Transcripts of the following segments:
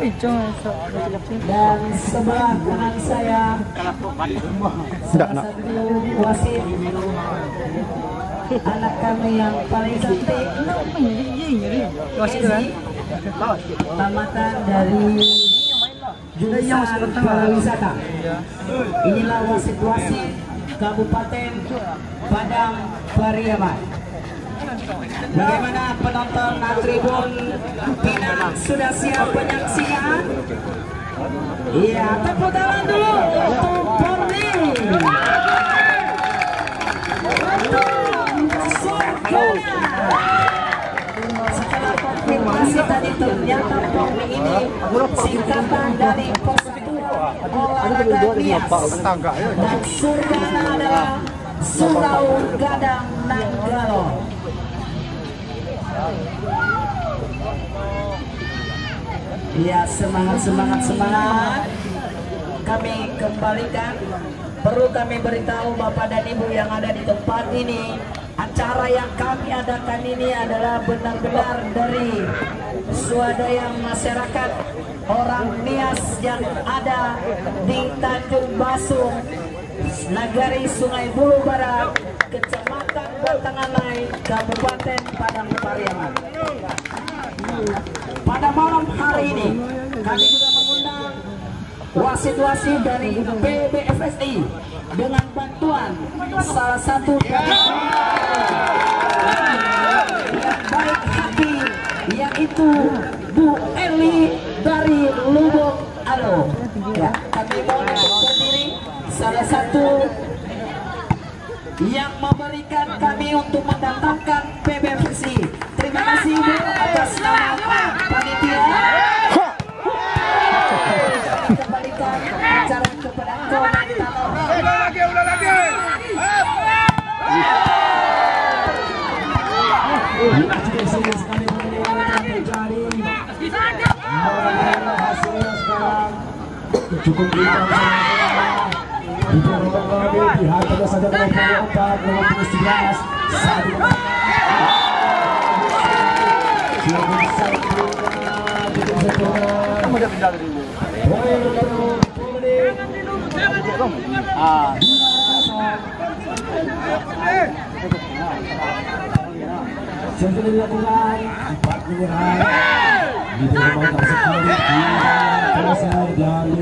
Dan sebelah kanan saya salah satu wasit anak kami yang paling cantik, tamatan dari jurusan pariwisata. Inilah wasit-wasit Kabupaten Padang Pariaman. Bagaimana penonton Tribun Pinang, sudah siap penyaksian? Iya, tepuk tangan dulu untuk Porni. Setelah konfirmasi tadi ternyata Porni ini singkatan dari Postur Olahraga Nias, dan surganya adalah Surau Gadang Nanggalo. Ya, semangat. Kami kembalikan. Perlu kami beritahu Bapak dan Ibu yang ada di tempat ini, acara yang kami adakan ini adalah benar-benar dari swadaya masyarakat orang Nias yang ada di Tanjung Basung, Nagari Sungai Bulu Barat, Kecamatan Batanganai, Kabupaten Padang Pariaman. Pada malam hari ini kami juga mengundang wasit-wasit dari PBFSI dengan bantuan salah satu yang baik hati, yaitu Bu Eli dari Lubuk Alo. Ya, kami mau berdiri salah satu yang memberikan kami untuk mendatangkan PBFSI. Terima kasih Bu atas nama panitia. Kembalikan acara kepada komentator. Ulang lagi. Hasilnya sekarang cukup lihat saja dari nomor 11 saat ini dilakukan 4 menyerang di dalam sekali selesai dari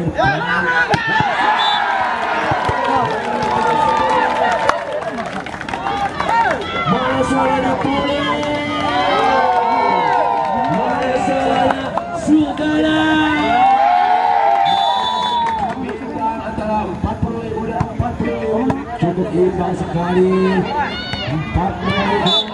Malaysia Poli, Malaysia Sugana. Antara 40 dan 40 cukup imbang sekali. 40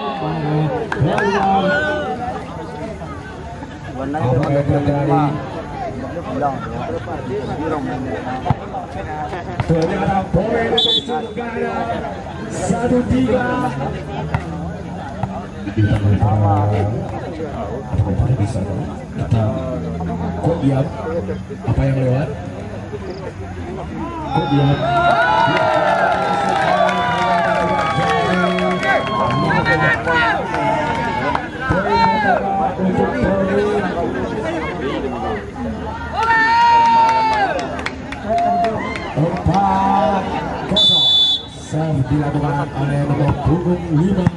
ternyata poin Sugana 1-3. Apakah bisa kita kok diam? Apa yang lewat? Kok diam? Serve dilakukan oleh nomor punggung 5.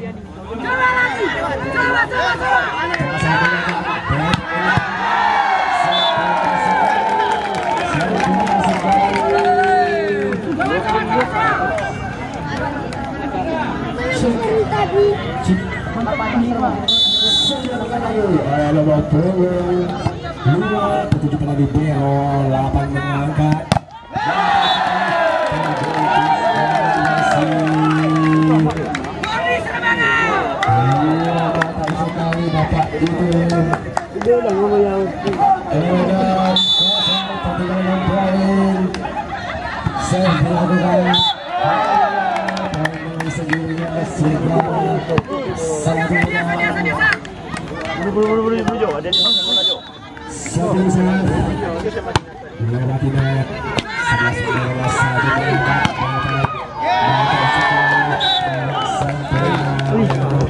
Nomor punggung 5 ketujuh lagi Bero 8 mengangkat. Bapak itu dia udah ngomong yang pertandingan poin saya melakukan sendirinya sehingga satu melewati net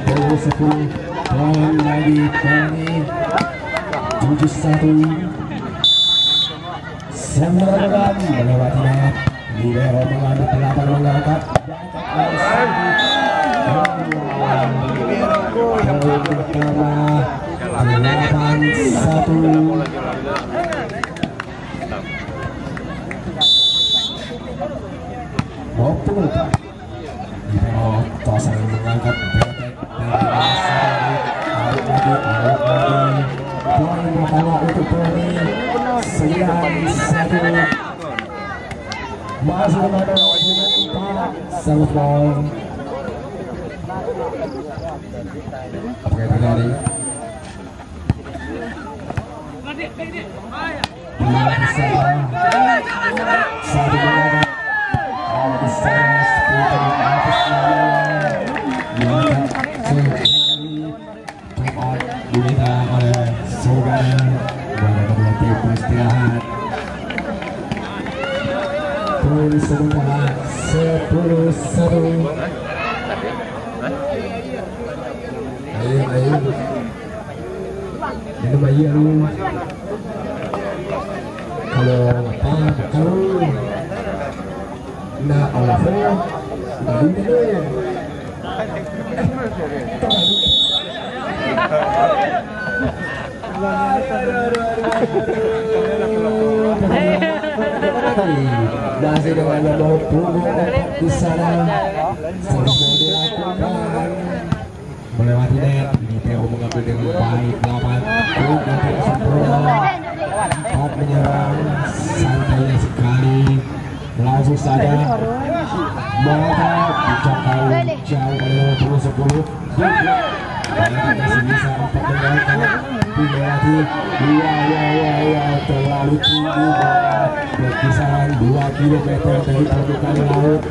11 poin lagi Tony 71 Sembilan melewati net. Libero mengambil 8 mengangkat. Poin pertama 8-1. Maupun Libero Tosan mengangkat Betek dan poin pertama untuk Polri 9-1. Masih ada sangat ball. Apa yang terjadi? Satu bola. Oleh Sogana pada kedua tim beristirahat. Poin sementara 10-1. Ayo minum air lu. Kalau nak apa baru deh. Masih dengan nomor punggung di sana semua dilakukan melewati net. Ini Theo mengambil dengan baik 8 sempurna. Empat menyerang santainya sekali, langsung saja maka dijangkau jauh oleh 10. Masih bisa memperkenalkan dilewati. Terlalu tinggi, berkisaran 2 km dari permukaan laut,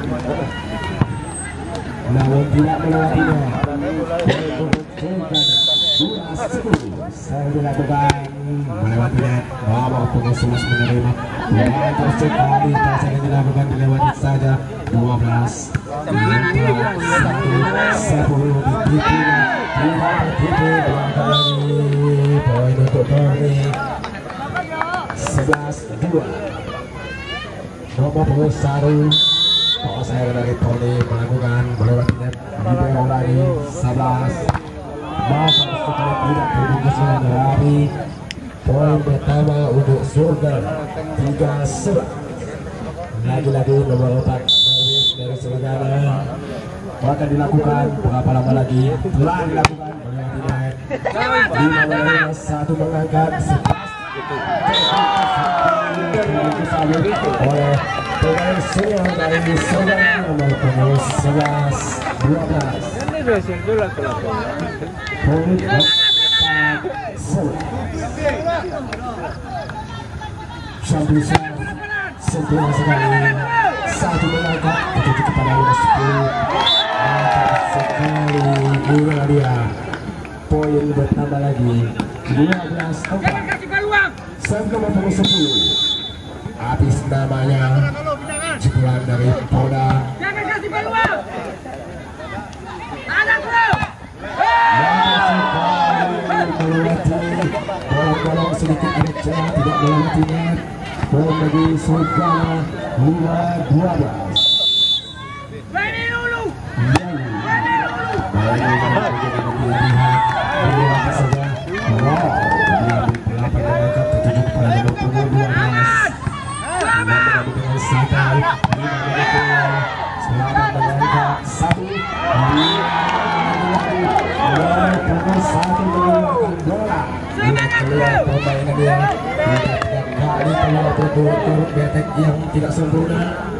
namun tidak melewatinya. Saya dilakukan melewati net. Babak pengusung menerima. Lanjut sekali pasang yang dilakukan dilewati saja. 12 10 poin untuk Tony 11-2. Nomor 21 saya dari Tony melakukan melewati net. Libero lagi 11. Masa sekali tidak terbungkus dengan rapi. Poin pertama untuk Surga 3-1. Lagi-lagi nomor 4 dari Surgana akan dilakukan. Berapa lama lagi telah dilakukan melewati net. 1 mengangkat 11 oleh pemain senior dari Surgana nomor 11-12. Poin 4-1. Champion sempurna sekali. 1 mengangkat menuju kepada 10. Mantap sekali. Inilah dia. Poin bertambah lagi 12-4. Sama-sama 10. Habis namanya jepulan dari Polda. Jangan kasih peluang. Anak bro. Bolong sedikit ada celah, tidak melewati net. Poin bagi Surga 12. Berani dulu. Turut Betek yang tidak sempurna.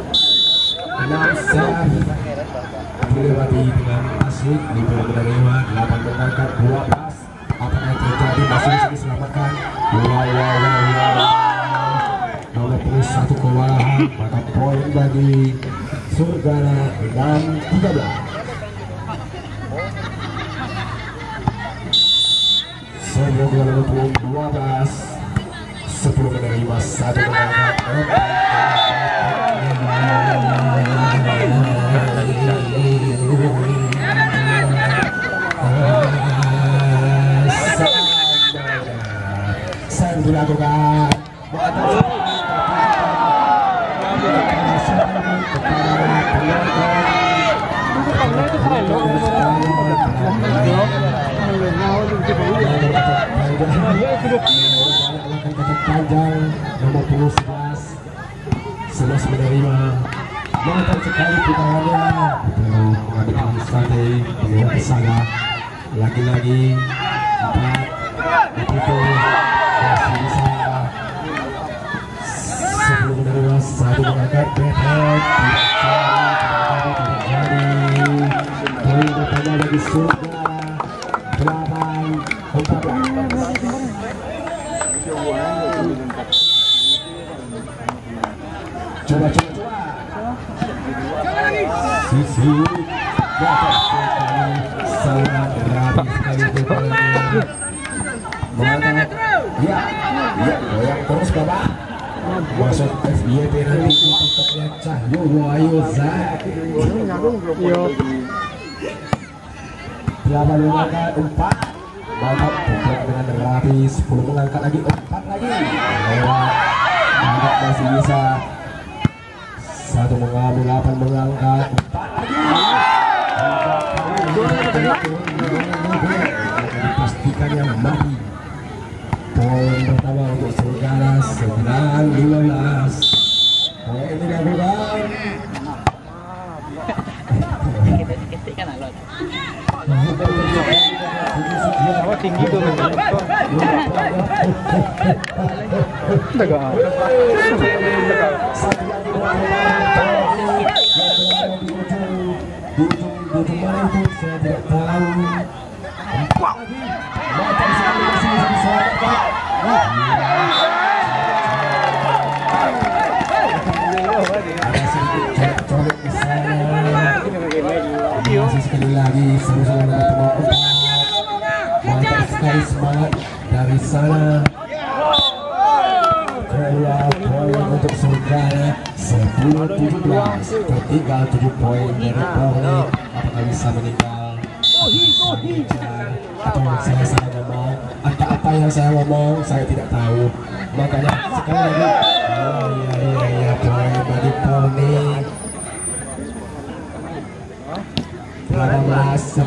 6 serve dilewati dengan asik. Libero menerima 8 mengangkat 12. Apa yang terjadi masih bisa diselamatkan. Nomor 1 kewalahan, maka poin bagi Surgana 6-13. Sebelum 12 10 menerima 1 mengangkat 4. Dilakukan panjang nomor 11 menerima mantap sekali putarannya belum mengambil strategi dengan kesana lagi-lagi 4 itu masih bisa sebelum menerima satu mengangkat bebek tidak jadi poin pertama bagi Surga 8-14 coba sisi sangat rapi sekali mantap ya goyang terus bapak masuk FYP nanti untuk lihat Cahyo Wahyu Zak 8 mengangkat 4 mantap bukan dengan rapi 10 mengangkat lagi 4 lagi lewat mantap masih bisa 1 mengambil 8 mengangkat 4 lagi dipastikan yang mati poin pertama untuk Surgala 9-15 poin dilakukan tinggi tuh saya tidak tahu masih sekali lagi seru-seru mantap sekali semangat dari sana keluar poin untuk Surgala 10-17 tertinggal 7 poin dari Polri apakah bisa meninggal atau saya salah ngomong apa yang saya ngomong saya tidak tahu makanya sekali lagi iya poin bagi Polri 18-10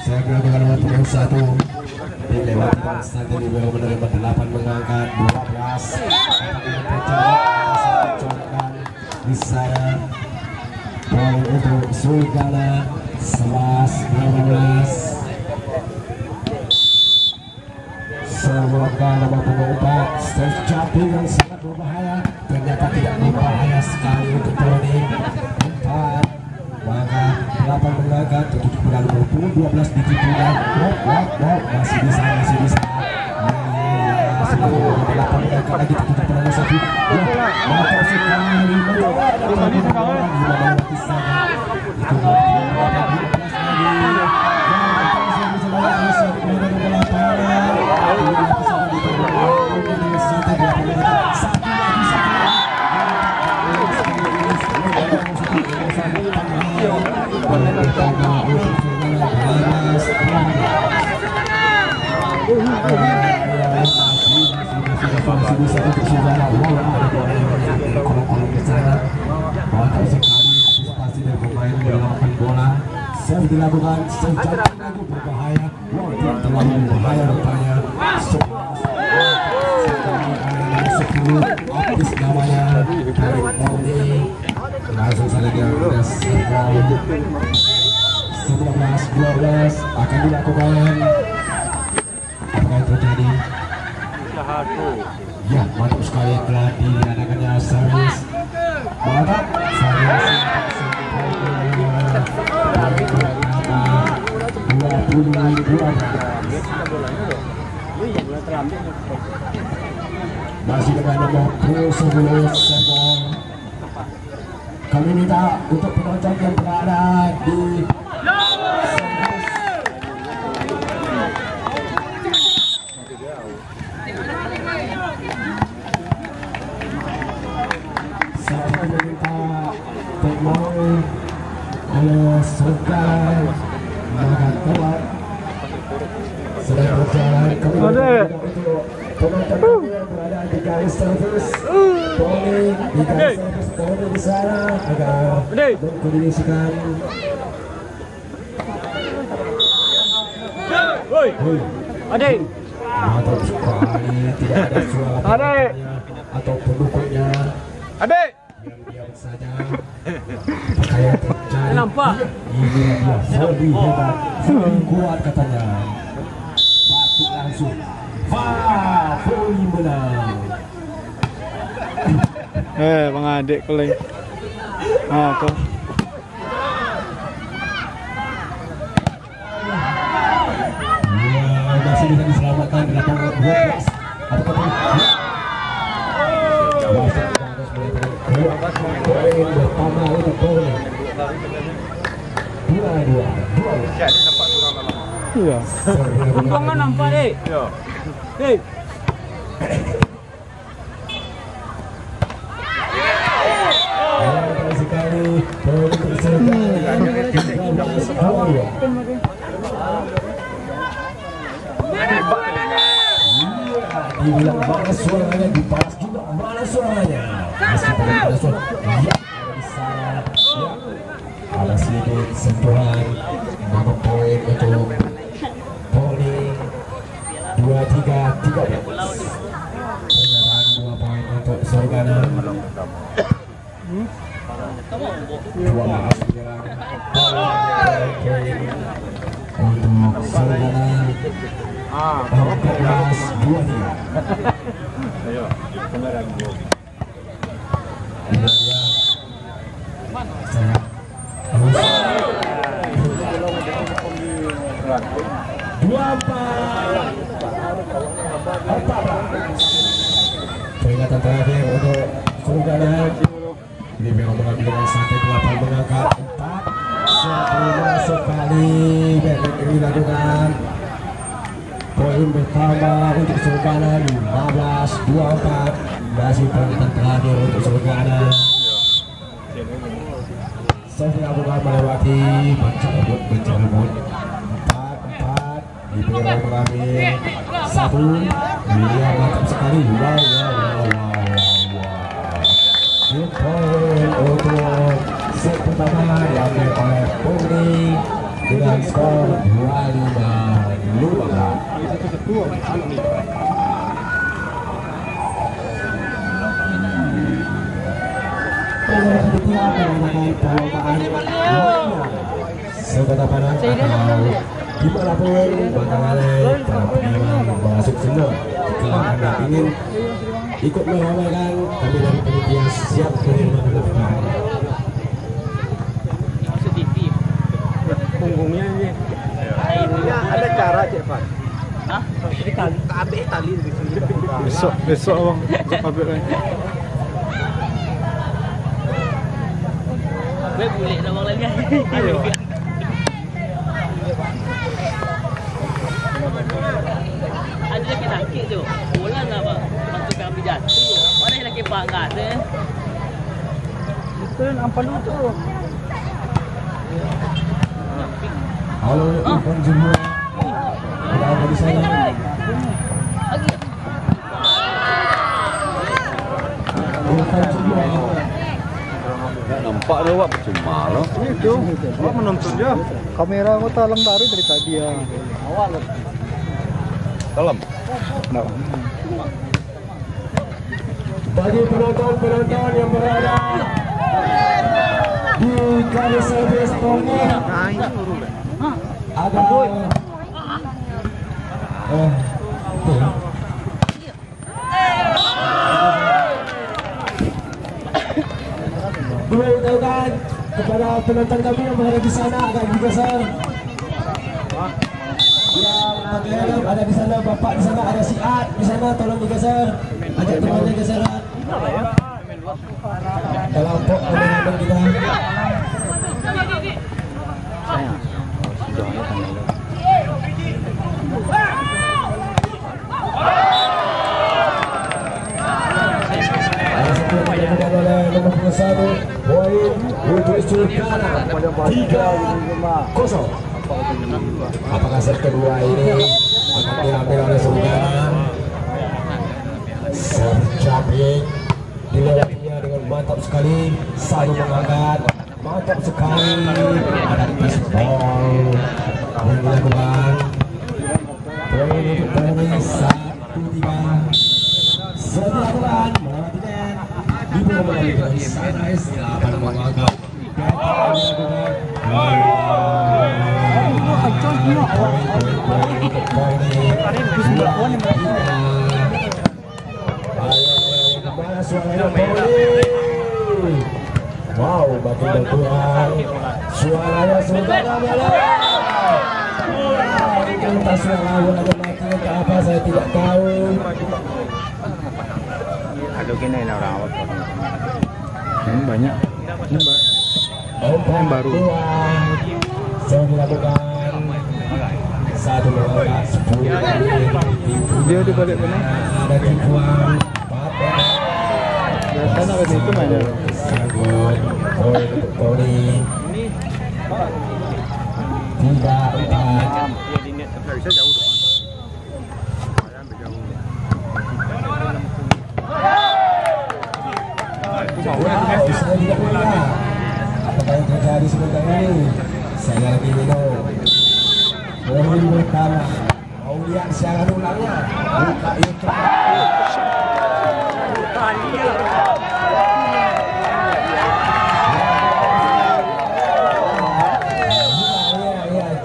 saya melakukan nomor pemain 1 dilewati Bangsa dari belum menerima 8 mengangkat 12 apakah di sana poin untuk Surgala 11-12 semoga nomor punggung 4 Steve jumping yang sangat berbahaya ternyata tidak berbahaya sekali untuk Tony 4 maka 8 mengangkat 7 12 ditipukan masih bisa sudah 8 mengangkat lagi 7 mantap sekali masih bisa untuk Surgala kolom-kolom ke sana mantap sekali antisipasi dari pemain menyelamatkan bola serve dilakukan sejauh lagu berbahaya tidak terlalu berbahaya rupanya 10 artis namanya dari Polri langsung saja dia sudah 11-12 akan dilakukan apakah yang terjadi ya mantap sekali telah diadakannya servis mantap servis 22 masih dengan nomor 10 Serpong kami minta untuk penonton yang berada di saya meminta teknologi oleh Surgala maka telah sedang berjalan kami untuk penonton yang berada di garis servis Tony di garis servis Tony di sana agar mengkondisikan Ade Mantap sekali, tidak ada suara penontonnya atau pendukungnya. Adik. Diam-diam saja. Kayak terjadi. Nampak? Ini dia volley hebat, volley kuat katanya. Batuk langsung. Wah, volley menang. Bang Adik keleng. Apa? Masih bisa diselamatkan di lapangan 12. Apakah poin pertama untuk Bowling. 2-2. Iya. Untung kan nampak deh. Iya. Hei. Sekali poin tersedia. Dibilang mana suaranya, dibalas juga mana suaranya. Masih pada suara. Ya, di sana. Ya. Ada sedikit sentuhan. Maka poin untuk Bowling. 2-3-13. Pernyataan 2 poin untuk Sorgana. 2 maaf untuk Sorgana. 14-23. Ayo, beneran gua. Ini dia. Saya. Peringatan terakhir untuk Sorgana. Ini memang mengambil sampai 8 mengangkat 4. Sebelum sekali back ini dilakukan. Poin pertama untuk Sorgana 15-24. Masih peringatan terakhir untuk Sorgana. Sofia bukan melewati mencerbut 4-4. Diberi mengambil 1. Dia mantap sekali. Wow. Poin untuk set pertama diambil oleh Bowling dengan skor 25-15. Seberapa panas atau gimana pun bagaimana para penyerang masuk final. Jika Anda ingin ikut meramaikan, kami dari panitia siap menerima pendaftaran. Punggungnya ini. Ada cara Cek Pak. Hah? Tali besok Bang. Ambil kan. Gue boleh nama lagi. Ayo. Ada lagi sakit tu. Bola nak apa? Bantu kami jatuh. Orang lagi bangga deh. Itu nampak dulu tu. Halo, Ivan Jumbo. Berada di sana. Lagi. Ivan Jumbo. Nampak dia awak percuma lah. Itu, awak menonton je. Kamera aku talang baru dari tadi ya. Awak lah. Dalam. Bagi penonton-penonton yang berada di kali servis Tony, ada beritahukan kepada penonton kami yang berada di sana agak digeser. Yang pakai helm ada di sana, bapak di sana, ada si Ad di sana, tolong digeser. Ajak temannya geseran. Kelompok teman-teman kita. Nomor 21 poin untuk Sorgana 3-0. Apakah set kedua ini akan diambil oleh Sorgana? Serve jumping dilewatinya dengan mantap sekali, selalu mengangkat, mantap sekali. Ada pistol yang dilakukan. Poin untuk Bowling Wow, makin berkurang suaranya sudah entah suara bola makin ke apa saya tidak tahu. Aduh gini lah orang awak. Ini banyak. Yang baru saya dilakukan 1-10. Dia di balik mana? Ada tipuan Biasanya kan itu mainnya. Sagut poin untuk Poli 3-4. Bisa jauh depan. Wow, saya tidak melihat apa yang terjadi sebentar ini. Saya lagi minum. Poin pertama. Mau lihat siaran ulangnya? Buka YouTube.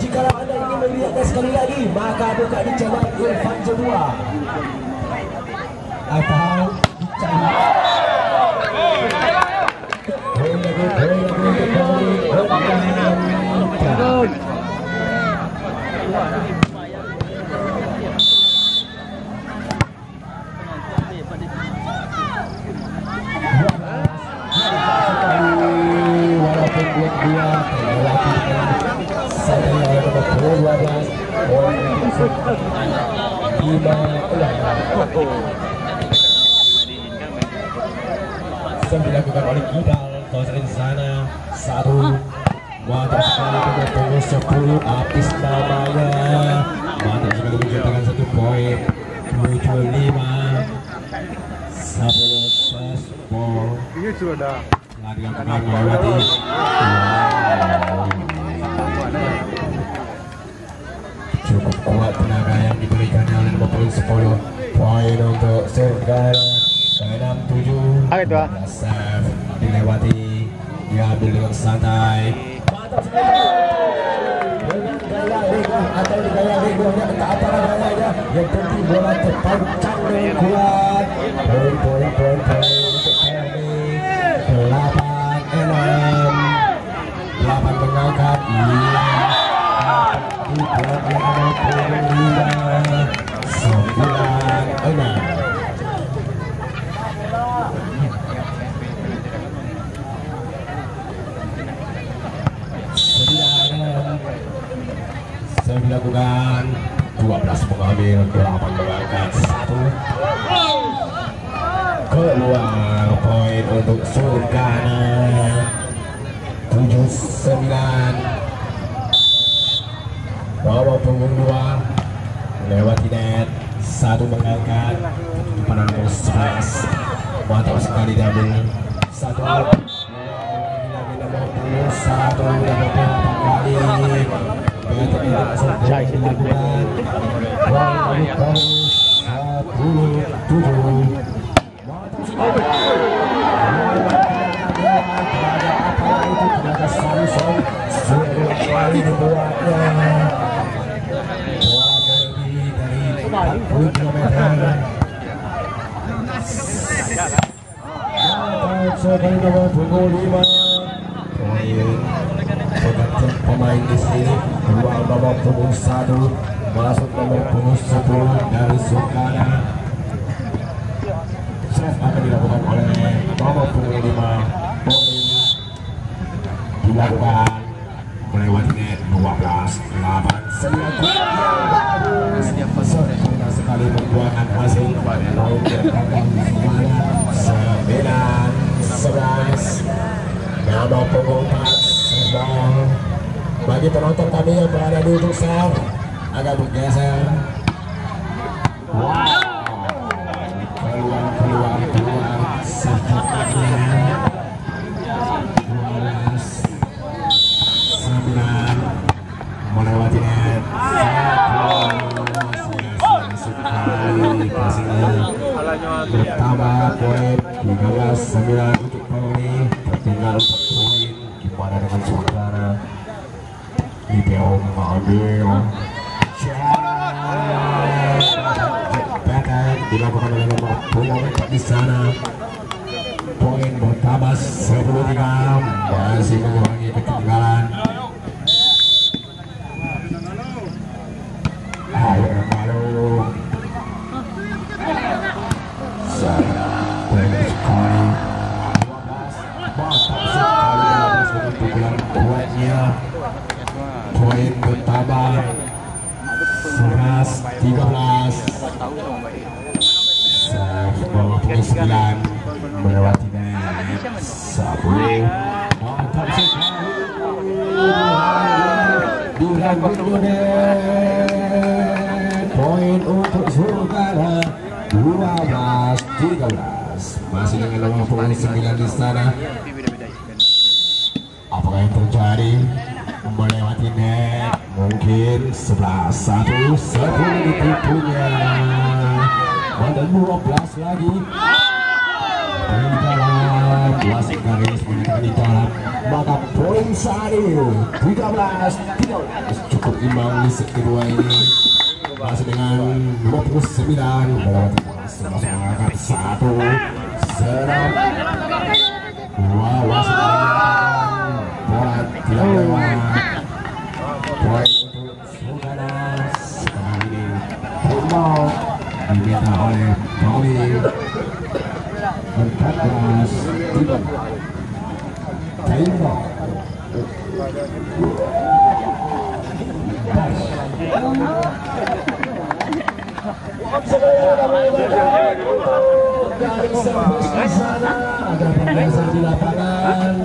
Jikalau anda ingin melihatnya sekali lagi, maka buka di channel Irfan Jodua atau di channel walaupun buat dia lagi saya yang nomor 12 dilakukan oleh Kidal kawasan di sana. Satu mantap sekali tunggu 10 habis namanya. Mantap sekali menciptakan 1 poin 75 10 ball. Ini sudah Lagi dilakukan melewati. Cukup kuat tenaga yang diberikan oleh nomor 10 poin untuk Sergala 6-7. Save dilewati, diambil dengan santai. Mantap sekali. Dengan gaya rego atau gaya regonya entah apa namanya, yang penting bola terpancang dengan kuat. Poin untuk kami 8-6. 8 mengangkat. Saya dilakukan 12 mengambil, 8 mengangkat, 1 keluar. Poin untuk Sulkana 7-9. Bawa punggung 2 lewati net, 1 mengangkat pada nomor 11. Mantap sekali diambil 1 lagi nomor 21 kali. Jai dilakukan 40 km. Sekali nomor punggung 5. Pergantian pemain di sini, keluar nomor punggung 1, masuk nomor punggung 10 dari Sulkana. Save akan dilakukan oleh nomor punggung 5. Poin dilakukan melewati net 12-8. Sempurna sekali membuahkan hasil. Poin bertambah 9-11. Nomor punggung 4 bagi penonton kami yang berada di ujung sel agak bergeser. Wow, keluar secepatnya. 12-9 melewati net. Sekali kasih bertambah poin 13-9 untuk Poli, tertinggal 4 poin. Gimana dengan Sulkana? IPO mengambil dilakukan oleh nomor punggung 4 di sana. Poin bertambah 10-3, masih mengurangi ketinggalan. Ayo malu. Bagus sekali. 12, mantap sekali pukulan kuatnya. Poin bertambah 11-13. 9 melewati net. 10, mantap sekali. Dirangkul net. Poin untuk Sulkana 12-13. Masih dengan 59 di sana. Apakah yang terjadi? Melewati net. Mungkin 11-1. 10 ditipunya. Ada 12 lagi. Di dalam wasit garis menekan di dalam, maka poin saat ini 13-13 cukup imbang di set kedua ini. Masih dengan 29 melewati polas mengangkat 1 serang. Dua wasit menyatakan bola tidak lewat. Poin untuk Sulkana sekarang ini football diminta oleh Tony. 14-13 Taylor. Ada pembahasan di lapangan.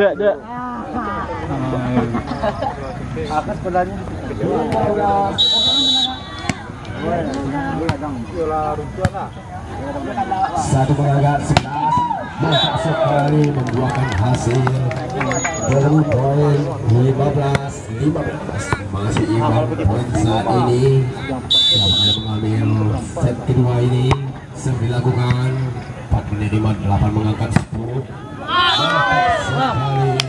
Dek. Akas pedanya. Satu mengangkat 11, mantap sekali membuahkan hasil. Baru poin 15-15, masih imbang poin saat ini. Siapa yang mengambil set kedua ini? 9 dilakukan, 4 menerima, 8 mengangkat 10. Mantap sekali.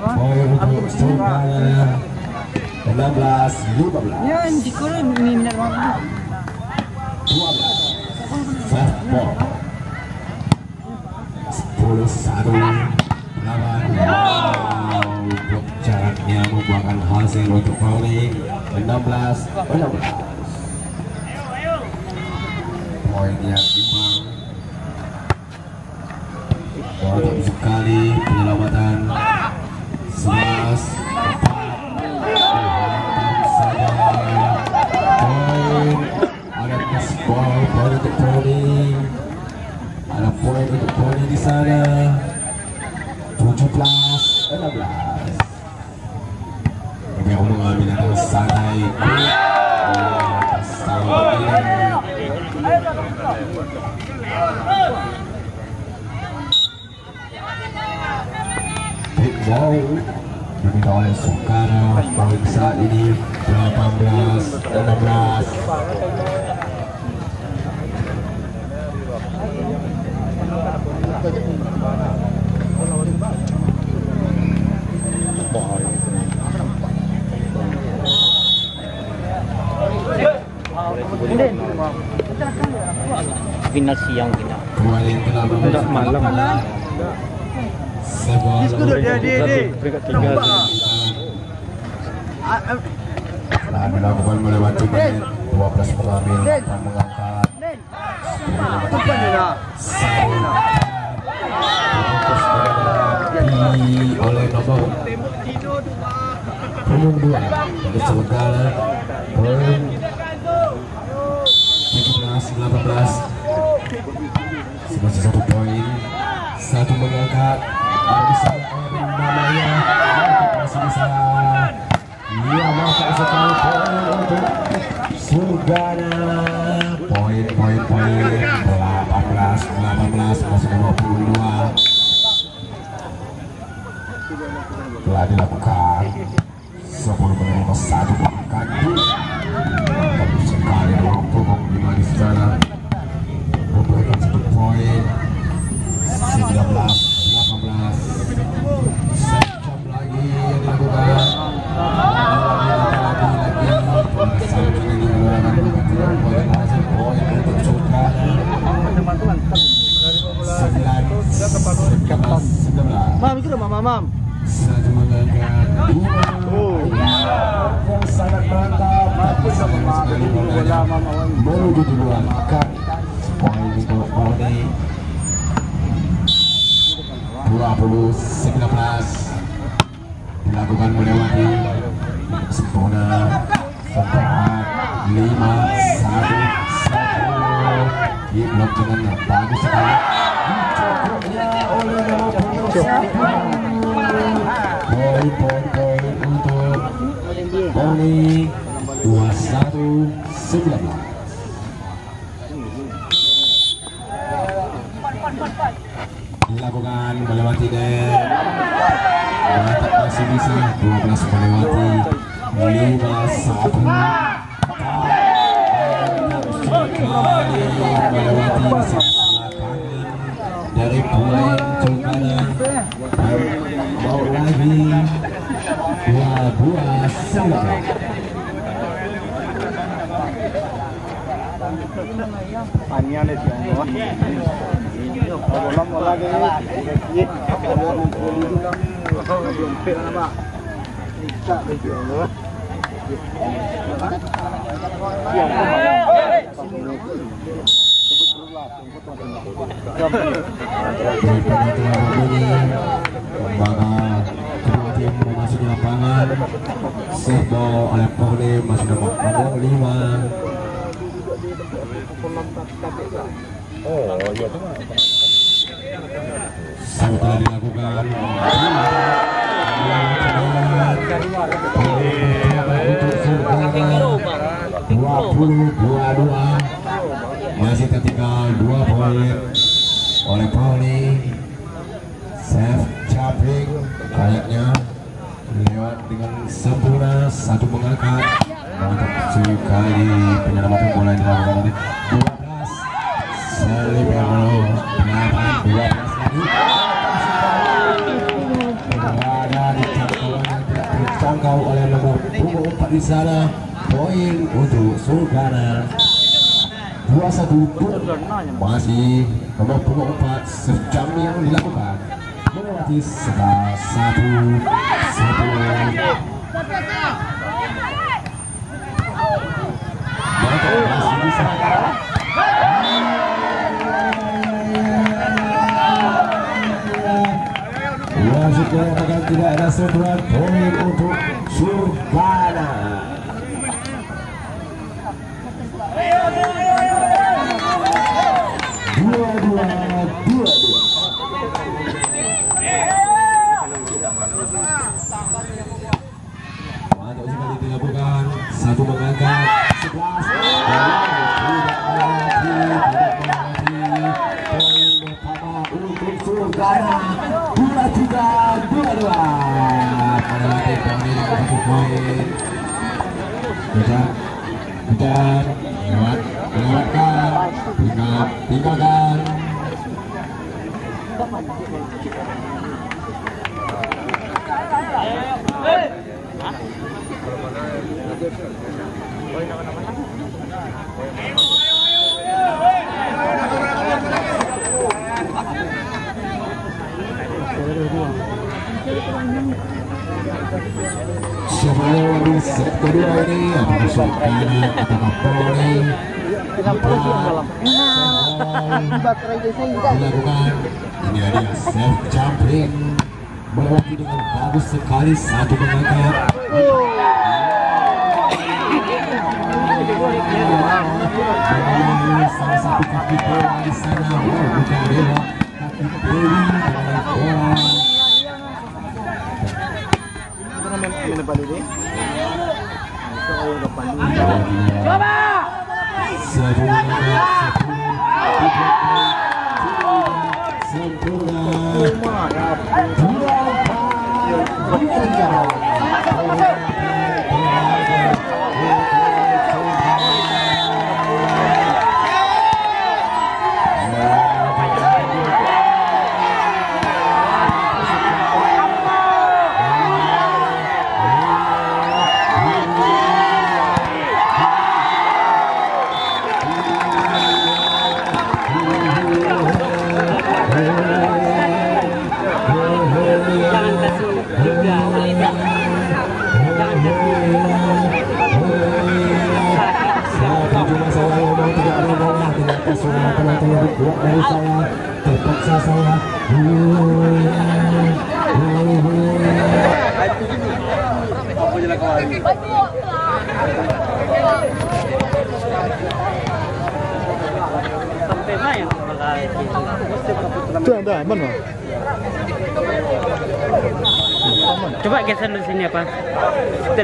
Poin untuk Sulkana 16-15. 12 set ball 10-1 lawan. Blok jaraknya membuahkan hasil untuk Pauli. 16-16. Poin yang imbang. Mantap sekali penyelamatan. 11-4. Poin ada poin untuk Tony. Ada poin untuk Tony di sana. 17-16. Beliau mengambil dengan santai. Big ball diminta oleh Sulkana. Poin saat ini 18-16. Final siang kita. Dua yang telah Udah malam. Peringkat 3. Nah, dilakukan melewati menit 12 pengambil dan mengangkat oleh nomor punggung 2 untuk Sulkana. Poin 17-18. Masih 1 poin, 1 mengangkat. bisa namanya masih bisa dia masuk sekali poin untuk Surgana. Poin 18 masih 22 telah dilakukan sebelum menerima satu angkat bagus sekali ruang punggung di sana memberikan satu poin 19-18 sejam lagi yang dilakukan poin untuk Sulkana 19. Mam, itu mam. Satu mengangkat yang sangat mantap tapi sekali bolanya menuju duluan angkat poin untuk Pauli 20-19 dilakukan melewati sempurna sepakat 5-1 di blok dengan bagus sekali dicokoknya oleh poin untuk Pauli 21-19 dilakukan melewati net mantap masih bisa 12 melewati 5-1 melewati selatan dari poin Sulkana mau lagi 22-19 Panjangnya sih, bola lagi. kedua tim memasuki lapangan. Serbo oleh Pauli masih nomor 5. Setelah dilakukan 20-22 masih tertinggal 2 poin oleh Pauli. Save Caping kayaknya lewat dengan sempurna, satu mengangkat mantap sekali penyelamatan bola yang dilakukan oleh 12 Selibero 12 lagi berada di jangkauan yang tidak terjangkau oleh nomor punggung 4 di sana. Poin untuk Sulkana 21 masih nomor punggung 4 sejam yang dilakukan melewati 11-1 masih bisa wasiknya akan tidak ada sentuhan poin untuk Sulkana. Dua. Mantap sekali dilakukan, satu mengangkat 11 poin pertama untuk Sulkana 23-22 melewati Pauli dengan 1 poin. Kejar melewatkan tinggalkan siapa yang di set kedua ini apakah Sulkana atau Pauli dilakukan. Ini ada save jumping melewati dengan bagus sekali, satu mengangkat salah satu kaki bola di sana, bukan dewa kaki Dewi dengan bola Dari saya terpaksa saya Sampai mana yang Itu ada aman lah. coba geser dari sini apa? Kita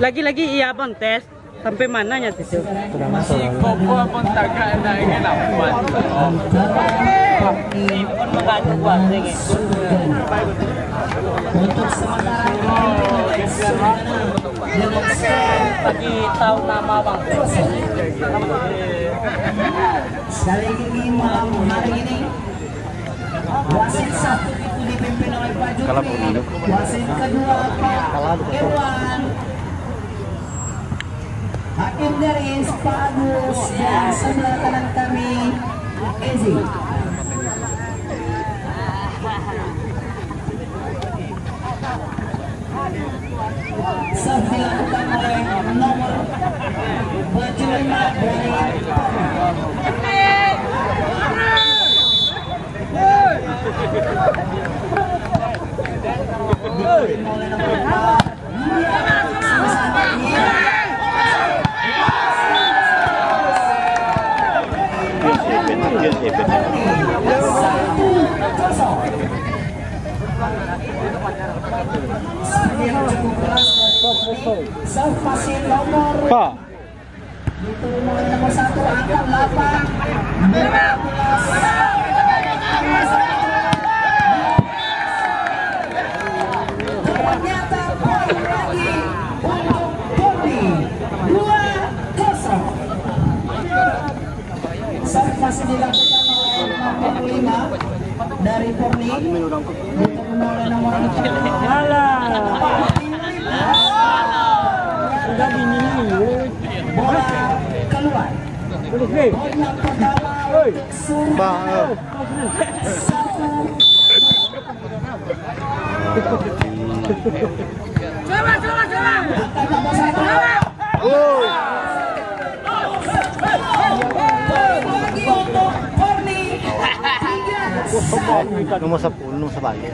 lagi iya abang tes sampai mananya situ? Si Koko pun tak nak ingin apa. Pun mengadu kuat lagi. Untuk sementara Bagi tahu nama bang. sekali lagi malam hari ini wasit satu itu dipimpin oleh Pak Jupri, wasit kedua Pak Irwan, hakim dari Pak Agus, dan sebelah kanan kami Ezi. Serve dilakukan oleh nomor baju 5 dari Pasien nomor Pak, itu nomor 1 angka 8 ternyata poin lagi untuk Porni 2-0. Serve masih dilakukan oleh nomor 5 dari Porni ditunggu oleh nomor 4. Bola keluar. Poin yang pertama untuk Surabaya. nomor 10 sebalik.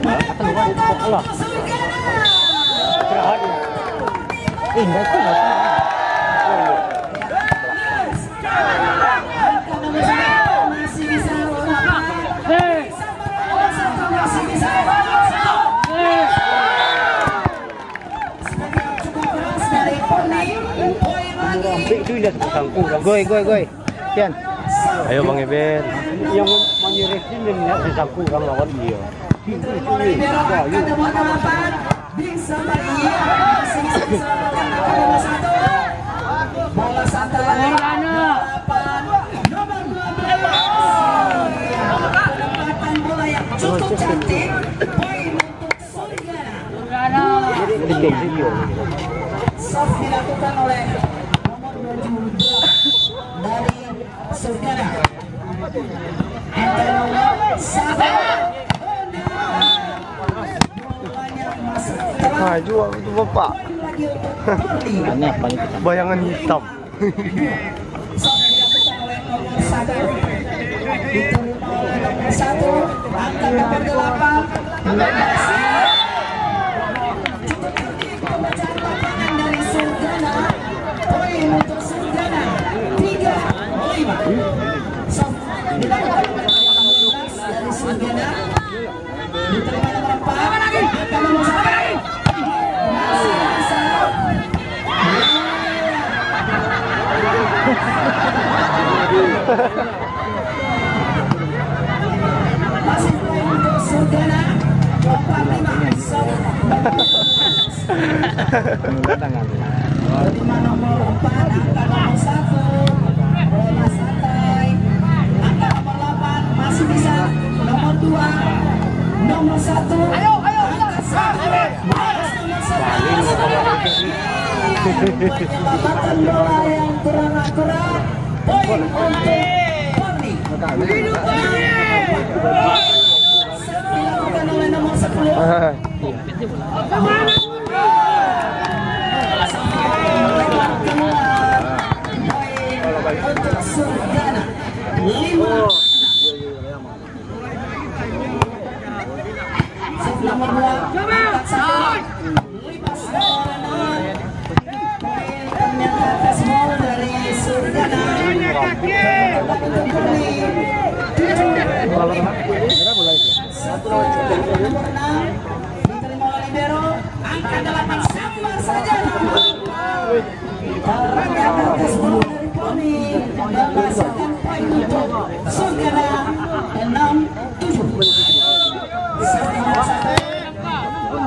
Itu dia sangku. Goy. Kian. Ayo Bang Eben. Yang menyirisnya dia sangku orang lawan dia. Bola santai bola yang cukup cantik. Poin untuk Surigana. Serve dilakukan oleh nomor 22 dari Surigana. Maju itu Bapak. Aneh paling bayangan hitam. Satu angka nomor 8 dari Surigana. Poin untuk Surigana 3-5. Dilakukan oleh nomor 15 dari Surigana, diterima nomor 4 Masih poin untuk Surgana 45. Lima nomor 4, angka nomor 1 bola santai. Angka nomor 8 masih bisa. Nomor 2, nomor 1, angka 1, nomor 11. Penyebabkan bola yang kurang akurat. Poin untuk Porni. Dilakukan oleh nomor 10. Untuk Surgana 5. Nomor 2 angkat 1 lipas nomor 6. Poin ternyata atas bola dari Surgana. Untuk Porni 7. Nomor 6 diterima oleh libero. Angka 8 sama saja. Ternyata atas bola dari Porni menghasilkan poin untuk Surgana 6-7.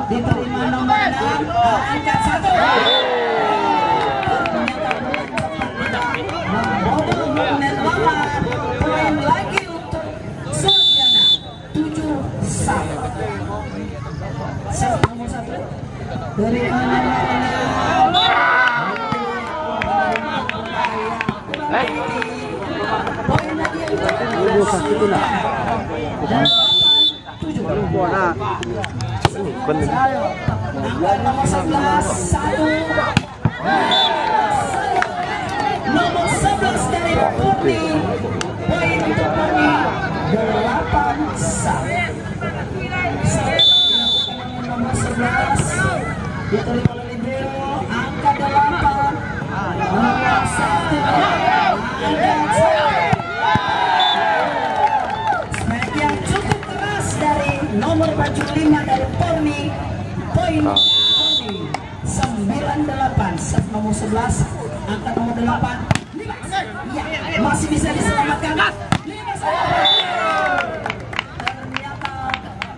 Diterima nomor 6, angkat 1. Membobol magnet lawan. Poin lagi untuk Surgana 7-1. Set nomor 1 dari poin lagi untuk Surgana 7. Angkat nomor 11 1. Nomor 11 dari Porni. Poin untuk Porni 8-1. Nomor 11 diterima oleh libero. Angka 8. Nomor 1. Smack yang cukup keras dari nomor baju 5 dari Porni. Poin Porni 9-8. Set nomor 11, angka nomor 8. Ya, masih bisa diselamatkan. Ternyata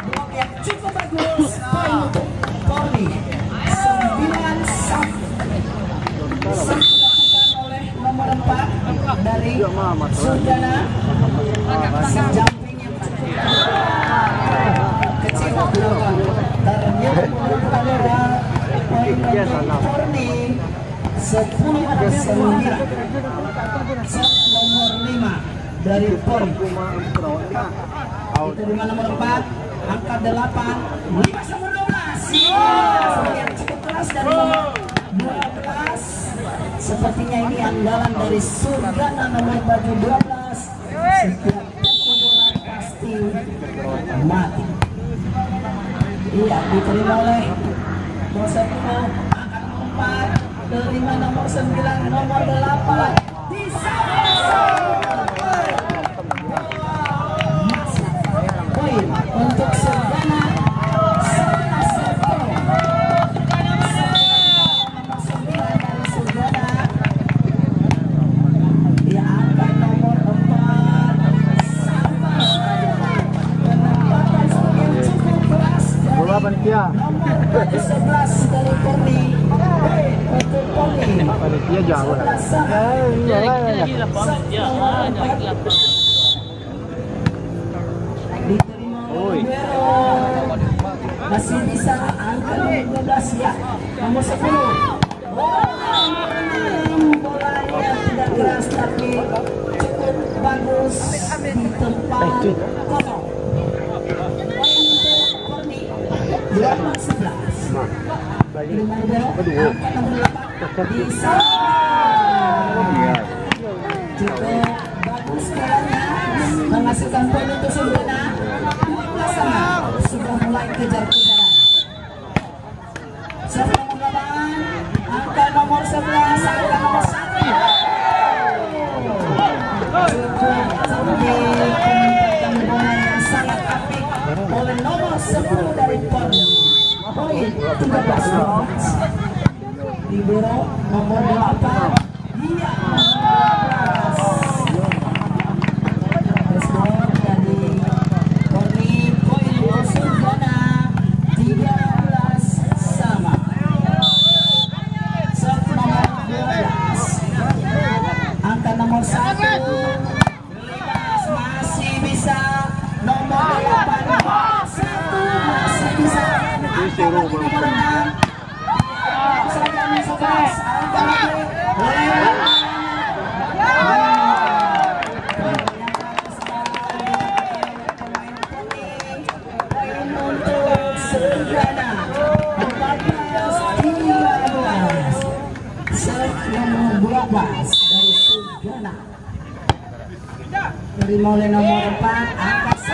blok yang cukup bagus. Poin untuk Porni 9-1. Set dilakukan oleh nomor 4 dari Surgana. Jumping yang cukup kecil dilakukan. Ternyata poin untuk Porni 10-9. Set nomor 5 dari Porni. Itu dengan nomor 4, angka 8, lipas nomor 12. Yang cukup keras dari nomor 12. Sepertinya ini andalan dari Surgana nomor baju 12. Setiap bola pasti mati. Iya, diterima oleh nomor 10, angka nomor 4, terima nomor 9, nomor 8. Poin untuk Surgana 11-10. Nomor 9 dari Surgana. Dia angkat nomor 4. Sama saja. Penempatan yang cukup keras dari nomor 11 dari Porni. Untuk Porni Panitia jauh. Lagi 8 je. Lagi 8. Diterima oleh libero. Masih bisa angka nomor 12 ya. Nomor 10. Bolanya tidak keras tapi cukup bagus di tempat kosong. Poin untuk Porni 12-11. Diterima libero. Angka nomor 8 bisa. Cukup bagus bolanya menghasilkan poin untuk Surgana. 12-sama sudah mulai kejar-kejaran. Set nomor 8, angka nomor 11, angka nomor 1. Cukup penempatan bola yang sangat apik oleh nomor 10 dari Porni. Poin 13-12. Libero nomor 8. Iya. nomor 1 Libas masih bisa, nomor 8 1 masih bisa, angka lagi nomor 6 saja nomor 11 angka lagi Surgana 14-13. Serve nomor 12 dari Surgana. Terima oleh nomor 4 angka 1.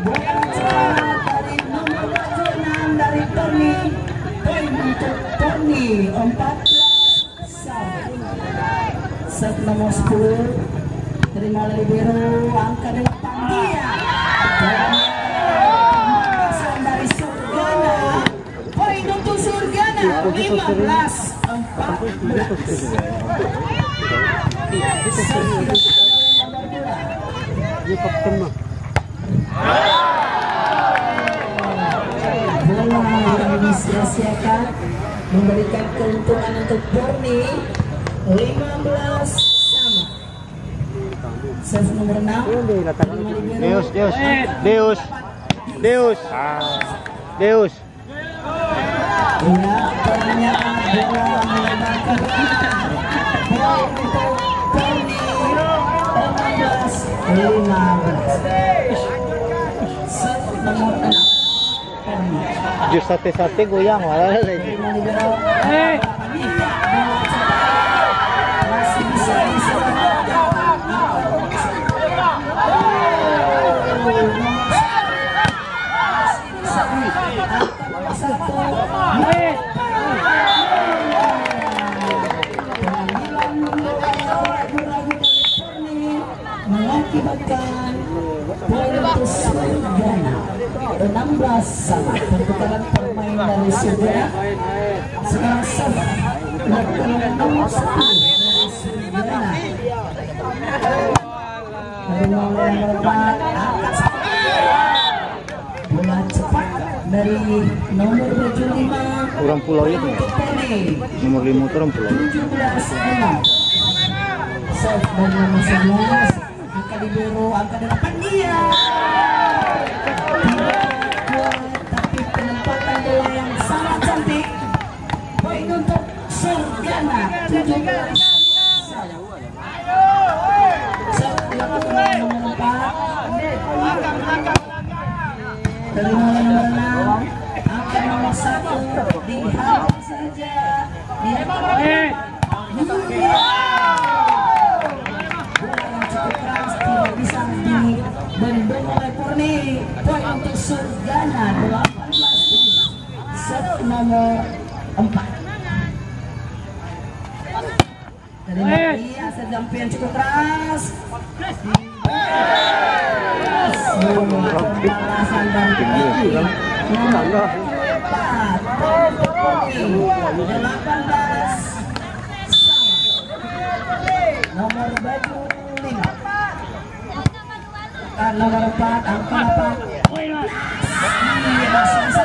Bola cepat dari nomor 6 dari Tony. Poin untuk Tony 14-1. Serve nomor 10 terima oleh libero angka 8 dia. Dari Surgana, poin untuk Surgana 15-14. Bola yang disia-siakan memberikan keuntungan untuk Borni 15 sama. Serve nomor 6 Deus. Bola ternyata bola melebarkan poin untuk Borni 16-15. Serve nomor 6 Jus sate goyang malah lagi. Masih bisa mengakibatkan poin untuk Surgana 16 sama. Perputaran permain dari Surgana. Sekarang serve nomor 1 dari Surgana. Dari nomor 4 angkat 1. Bola cepat dari nomor 75 Orang pulau itu untuk Tony. nomor 5 itu orang pulau. 17-6. Serve dari nomor 11 angka libero angka 8 dia. Tapi penempatan bola yang sangat cantik. Poin untuk Surgana 17. Serve dilakukan nomor 4 dari nomor 6 angka nomor 1 dihalau saja dia bola yang cukup keras tidak bisa dibendung oleh Purni. Poin untuk Surgana 18. Serve nomor 4 dari Mati asal jampi yang cukup keras. Pembalasan dan tinggi nomor 4 18 sama. Nomor baju 5 nomor 4 angka 8 masih bisa.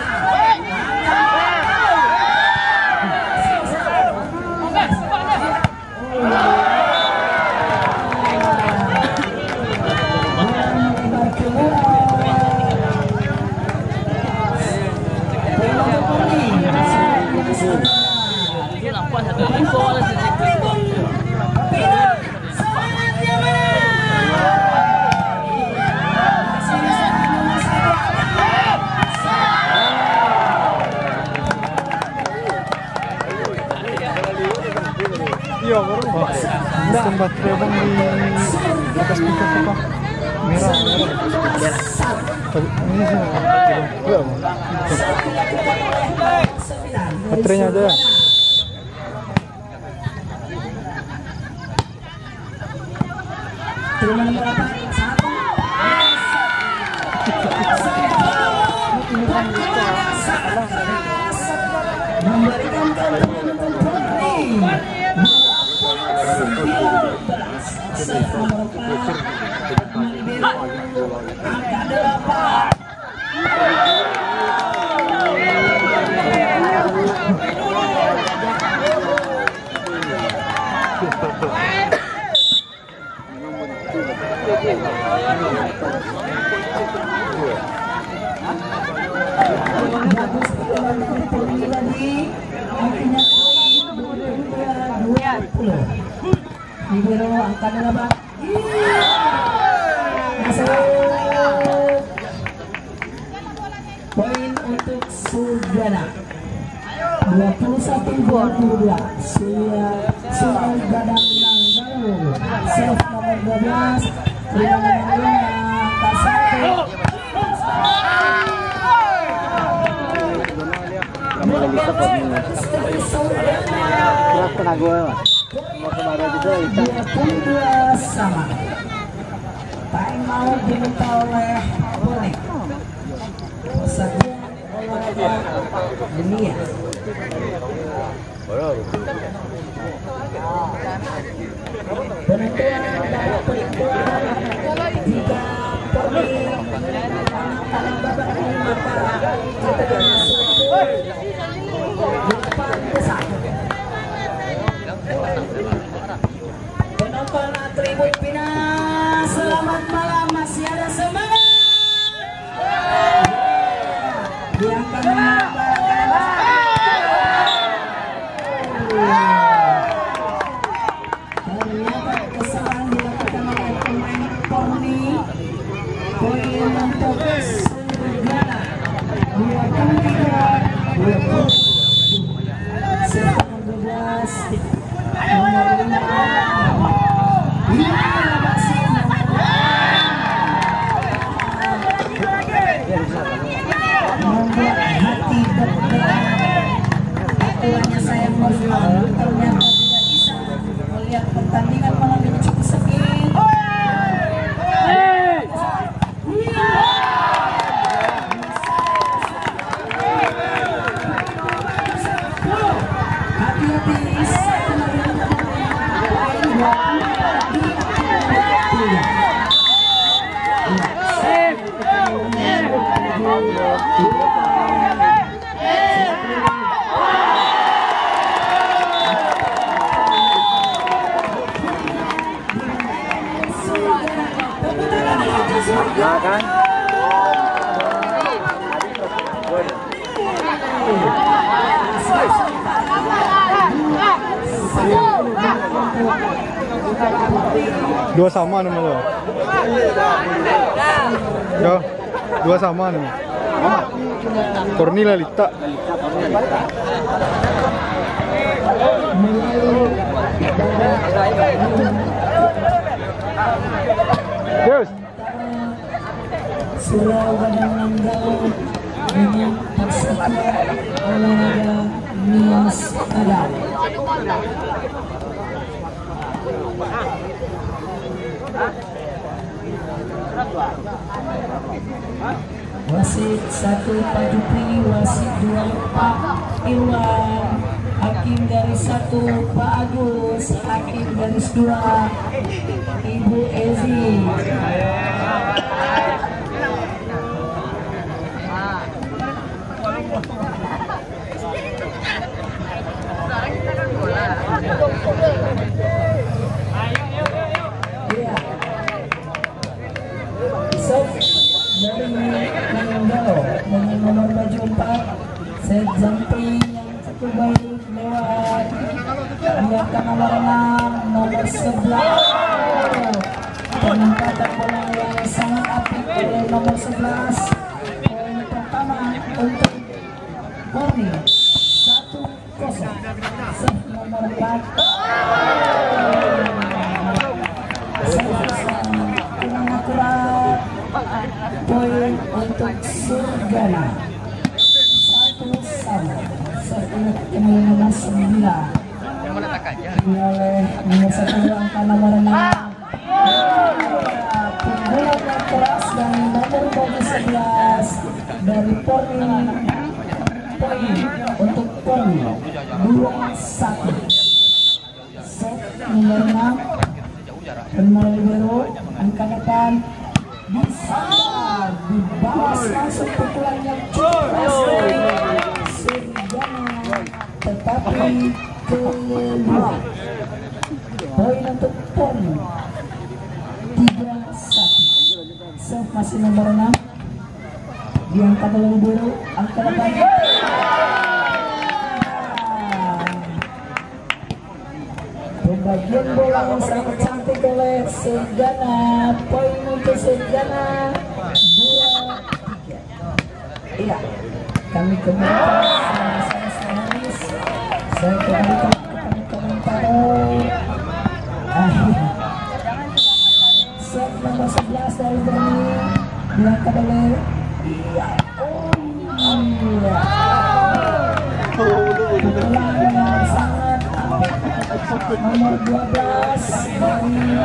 Iya, baru tempat terbang di atas pintu apa? Merah. Ini sih. Baterainya ada. Terima nomor 8 memberikan keuntungan untuk Putri 19 nomor 4 angka 8 17 Bagus Porni lagi. Akhirnya 22-20. Libero angka 8. Masuk. Poin untuk Surgana. 21-22. Suara Gadang Nanggalo. Serve nomor 12. Angka 22 sama. Time out diminta oleh Porni. Persatuan Olahraga Dunia. Penentuan dapat perempuan jika Porni dalam babak ini maka kita penonton Tribun Pina, selamat malam, masih ada semangat. Dia akan ternyata kesalahan dilakukan oleh pemain Porni. Poin untuk Surgana 23-20. Serta 12 nomor 5 membuat hati berdebar. Akuannya saya menang, ternyata tidak bisa melihat pertandingan malam ini cukup sakit. Hati-hati, satu lagi kan? 2 sama nama lo. Yo, 2 sama nama. Porni Lalita. Yes. Surau Gadang Nanggalo dengan Persatuan Olahraga Nias Kadang. Wasit 1 Pak Jupri, wasit 2 Pak Iwan, hakim garis 1 Pak Agus, hakim garis 2 Ibu Ezi. Dari Nanggalo dengan nomor baju 4, set jumping yang cukup baik lewat lihatkan nomor 6, nomor 11, penempatan bola yang sangat apik oleh nomor 11. Poin pertama untuk Porni 1-0. Set nomor 4 kurang akurat. Poin untuk Surgana 1-1. Serta nomor 9 oleh nomor 1 angka nomor 6. Pembunuh yang keras dan nomor 11 dari Porni. Poin untuk Porni 2-1. Set nomor 6 Pemain libero angka 8 disambar, dibalas langsung pukulan yang cukup keras dari Surgana, tetapi keluar. Poni 3-1. Serve masih nomor 6 diangkat oleh biru, angka 8. Pembagian bola yang sangat cantik oleh Surgana. Poin untuk Surgana 2-3. Iya, kami kembali saya kembali ke komentator. Set nomor 11 dari Bani diangkat oleh pukulan yang sangat nomor 12 dari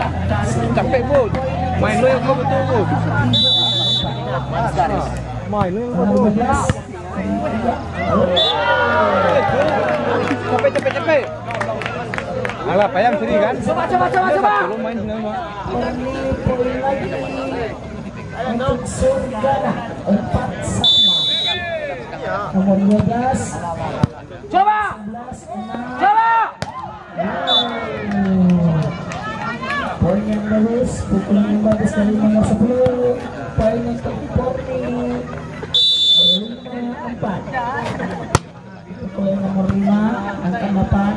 Capek pun. Main lo yang kau betul pun. Main lu nomor 12. Capek. Alah, payang sini kan? Coba. Lu main sini mah. Poin lagi untuk Surgana 4-1. Nomor 12 Coba. 11-6. Poin yang bagus, pukulan yang bagus dari nomor 10. Poin untuk Porni 5-4. Pukulan nomor 5, angka 8.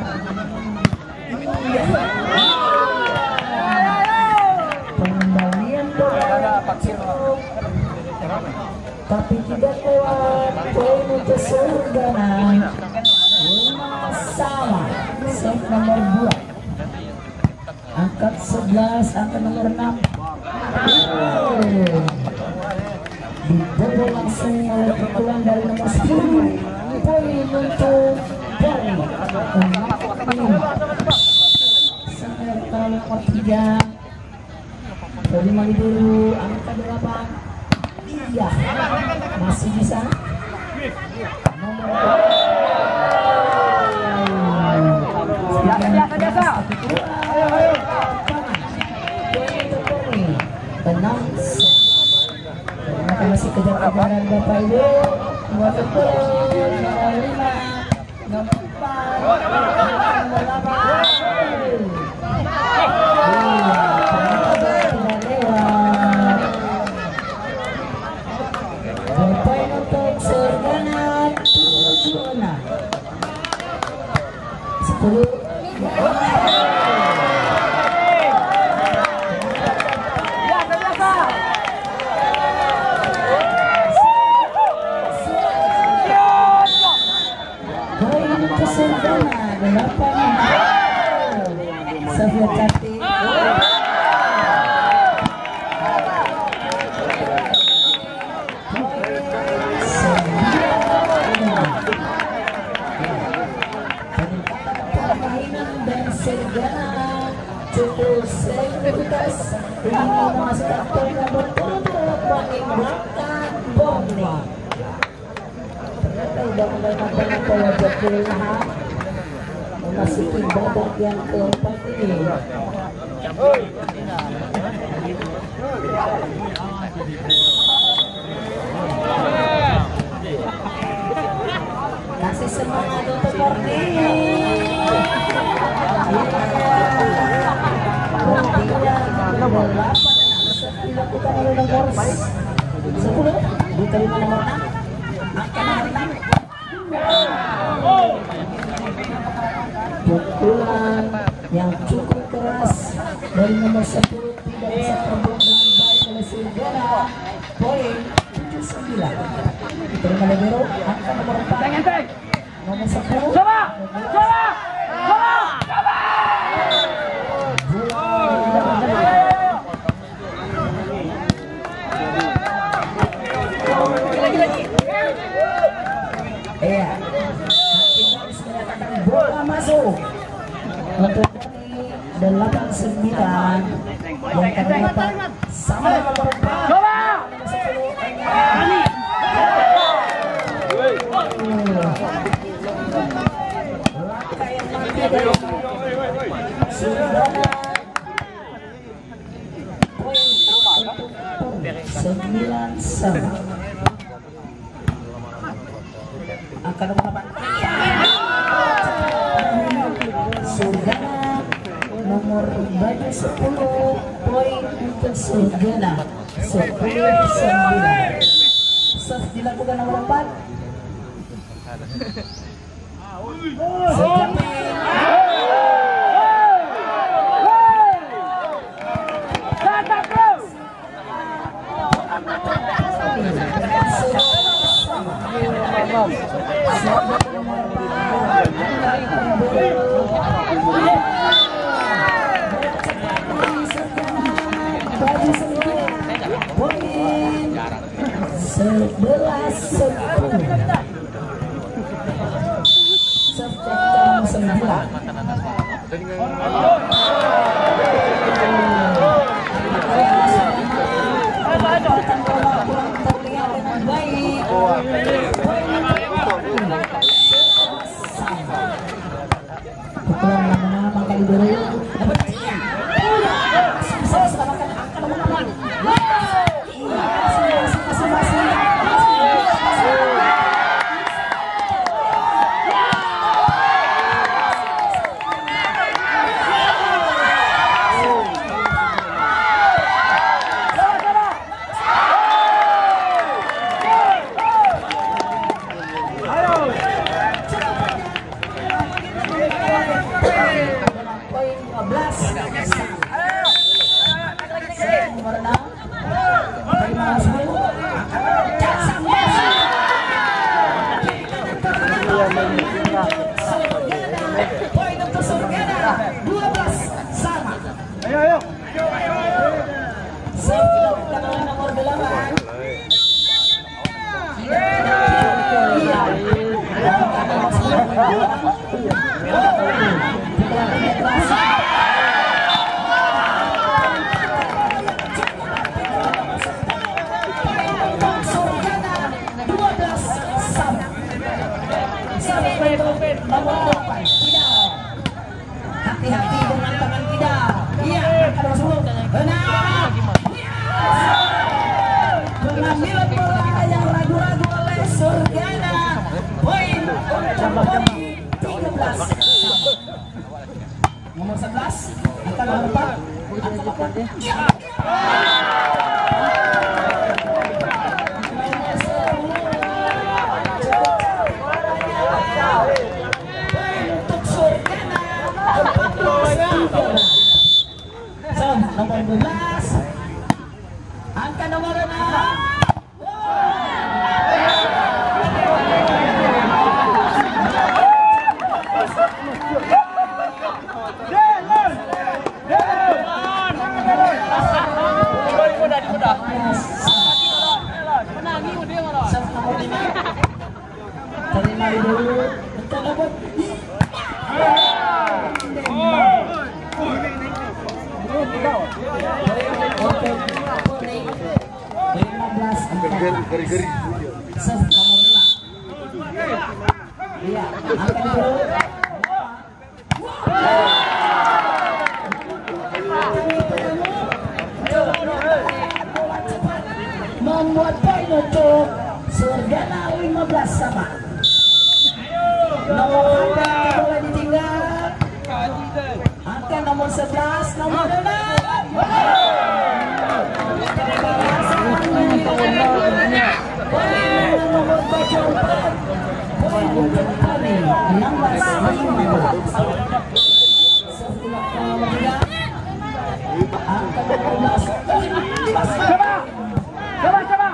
Pengembalian bola tapi tidak lewat. Poin untuk Surgana 5-sama. Set nomor 2 angkat 11, angka nomor 6 dibobol langsung oleh pukulan dari nomor 10. Poin untuk Porni 5. Serta nomor 3 dari Mali dulu, angka 8. Iya, masih bisa. Nomor 8. Tenang. Terima kasih kejar-kejaran Bapak Ibu. Nomor 10, nomor 5, nomor 4, nomor 8. Tidak lewat. Poin untuk Surgana 7-6. 10. Sofia cantik. Permainan dan Surgana cukup selebritas dengan memasukkan poin yang berturut-turut mengimbangkan Porni. Ternyata udah mulai nampak wajah kelelahan memasuki babak yang keempat ini. Kasih semangat untuk Porni. Dilakukan oleh nomor 10, diterima nomor 6, angka nomor 6. Pukulan yang cukup keras dari nomor 10 tidak bisa terbuat dengan baik oleh Surgana. Poin 7-9. Diterima libero, angka nomor 4, nomor 10. Coba. Iya, hakim harus menyatakan bola masuk untuk 8-9. Yang ke-8 sama dengan nomor 4. Coba. Langkah yang mati dari Surgana. Poin 9-9. Angka nomor 8. Surgana nomor nomor baju 10 poin untuk Surgana 10-9. Serve dilakukan nomor 4. Hati-hati dengan tangan tidak. Iya, akan masuk. Benar. Pengambilan bola yang ragu-ragu oleh Surgana. Poin untuk poin 13. Nomor 11 akan lompat. Iya. Nomor 12 angka nomor 6. Terima dulu. Geri-geri. Nomor 5. Iya, angkat dulu. Membuat poin untuk Surgana 15 sama. Nomor angka bola ditinggal. Angka nomor 11, nomor 6. Nomor baju 4 poin untuk kami 16-15. Angka 12 poin 15. Coba.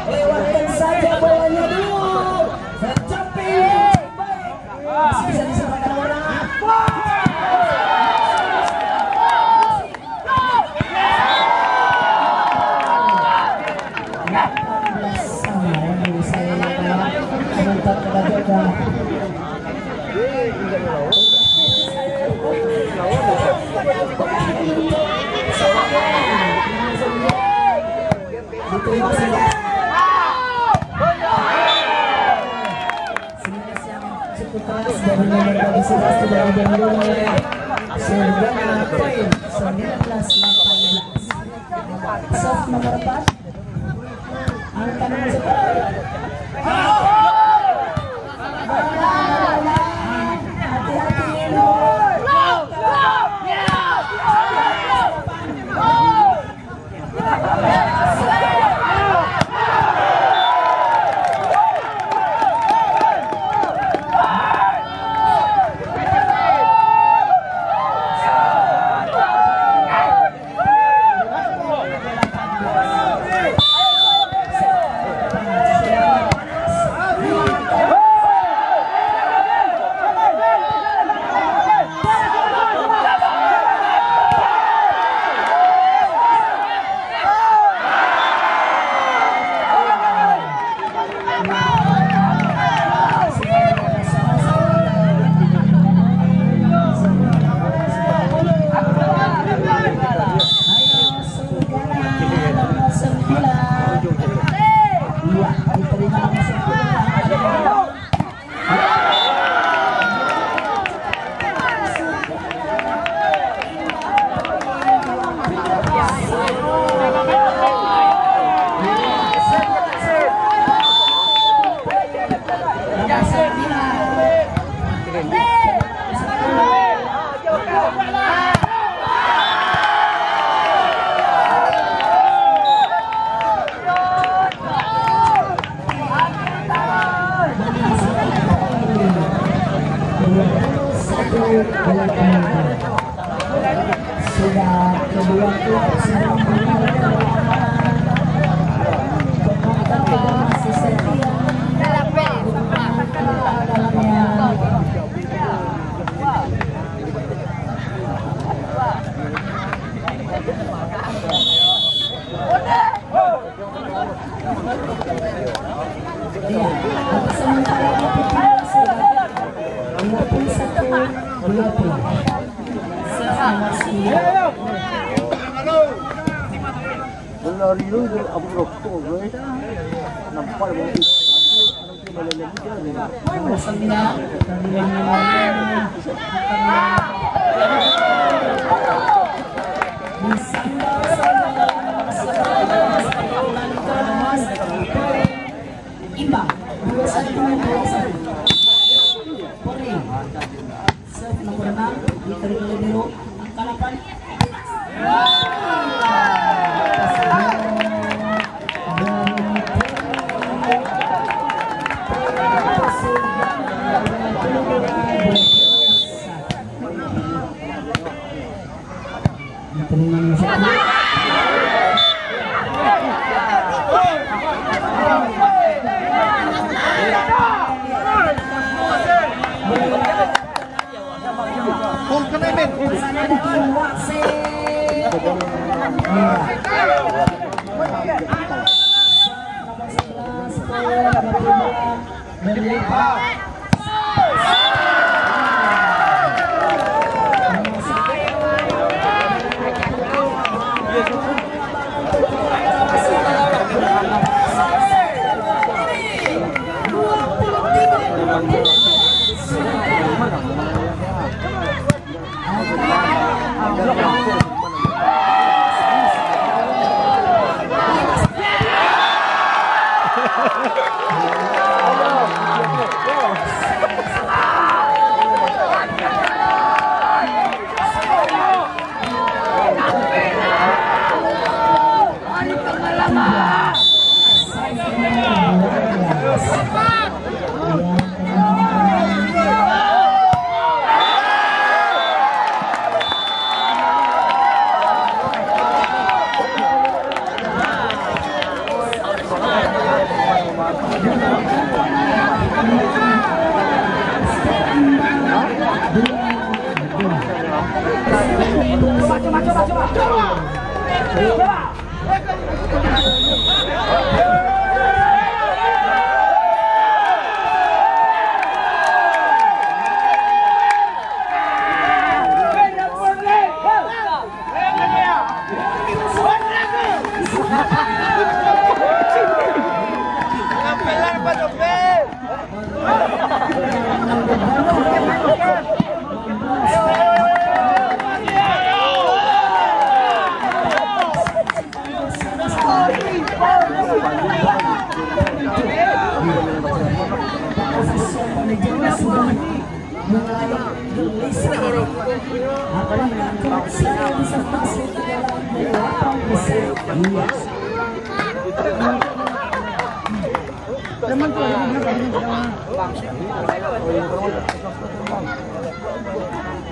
Lewatkan saja bolanya dulu. Tercapai. Masih bisa diserahkan orang. Dari nomor sudah diambil oleh Surgana poin 19-18. Soft nomor 4 angka nomor 10. Sudah kedua klub sedang mengalami penonton juga masih setia sementara itu sudah 21-20. Imbang 21-21. Serve nomor 6 diterima oleh Biro angka 8.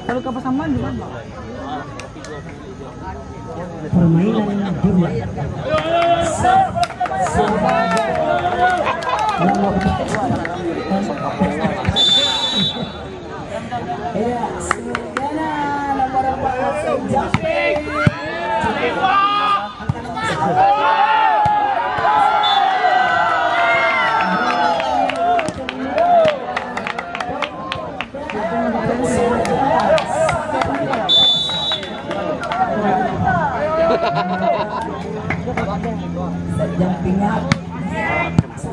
Kalau ke Pasaman gimana? Permainan dua. Ya, Sugana nomor 4 jumping. Jumping up.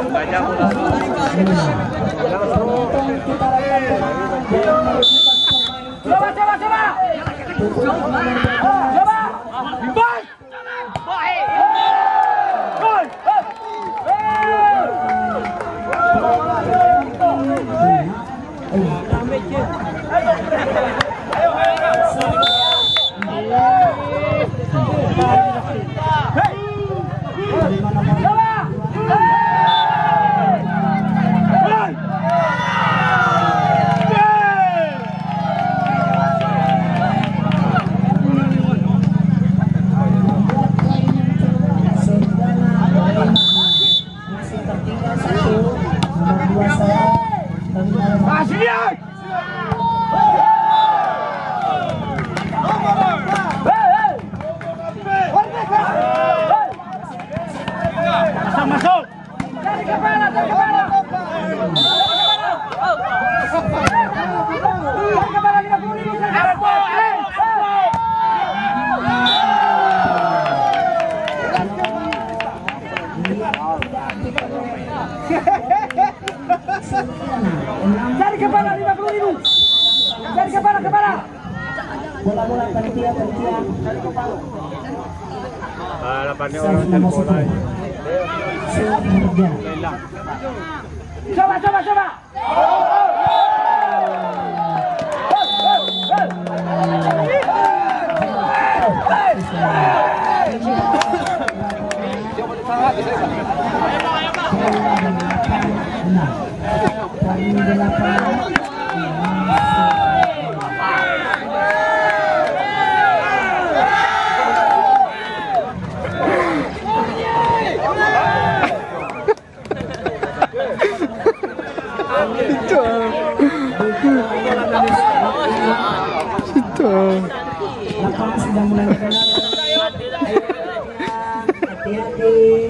Banyak ulah. Dari kepala 50.000. Dari kepala. Bola-bola panitia. Harapannya orang telepon aja. Coba. Lapangan sudah mulai bergerak. Hati-hati.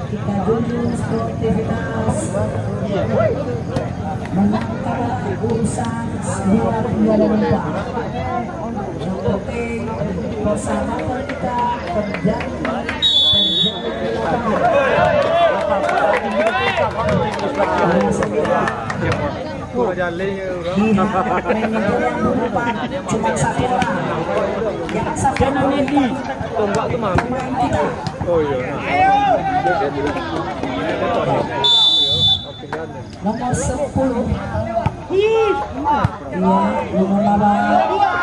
Kita junjung sportivitas, menangkap urusan bola dan lupa. Yang penting persahabatan kita terjadi cuma satu orang yang satu Tombak tuh mah. Oh iya. Nomor 10. Iya, nomor 11.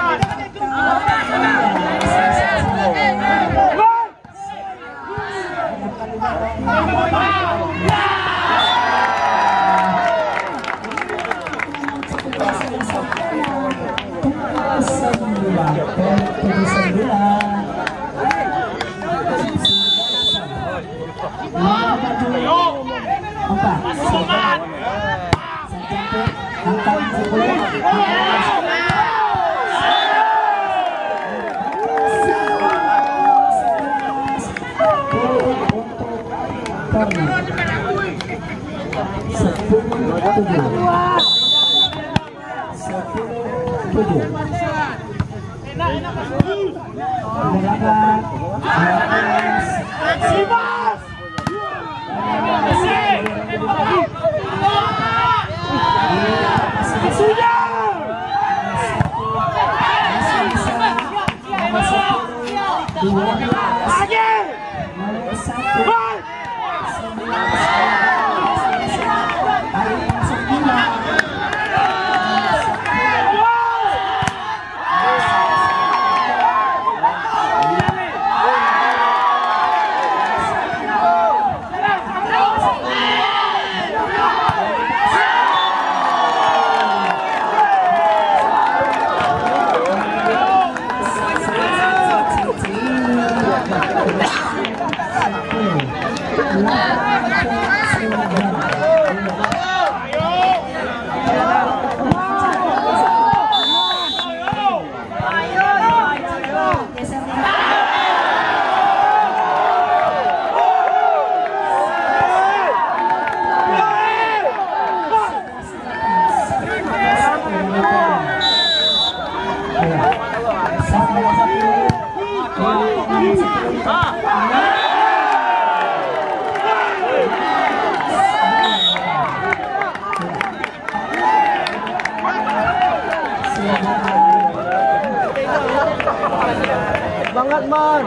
Semangat man.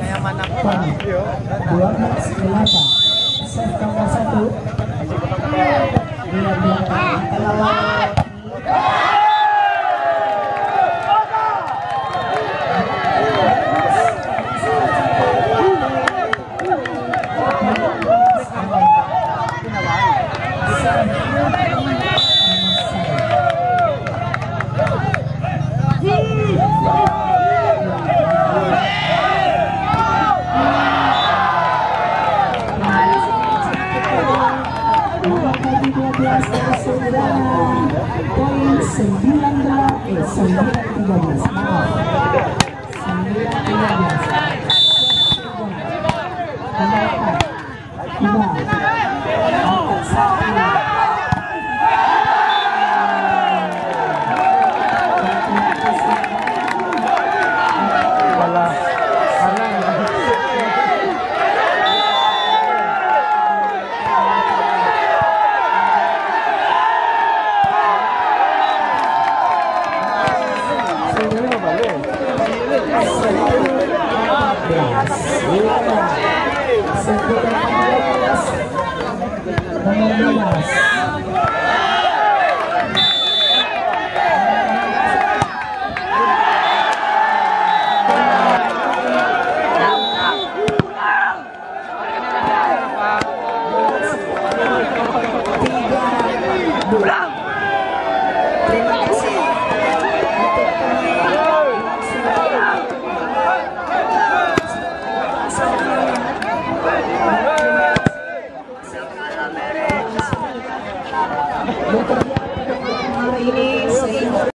Yang mana? 12-8. Set nomor 1. Poin 19.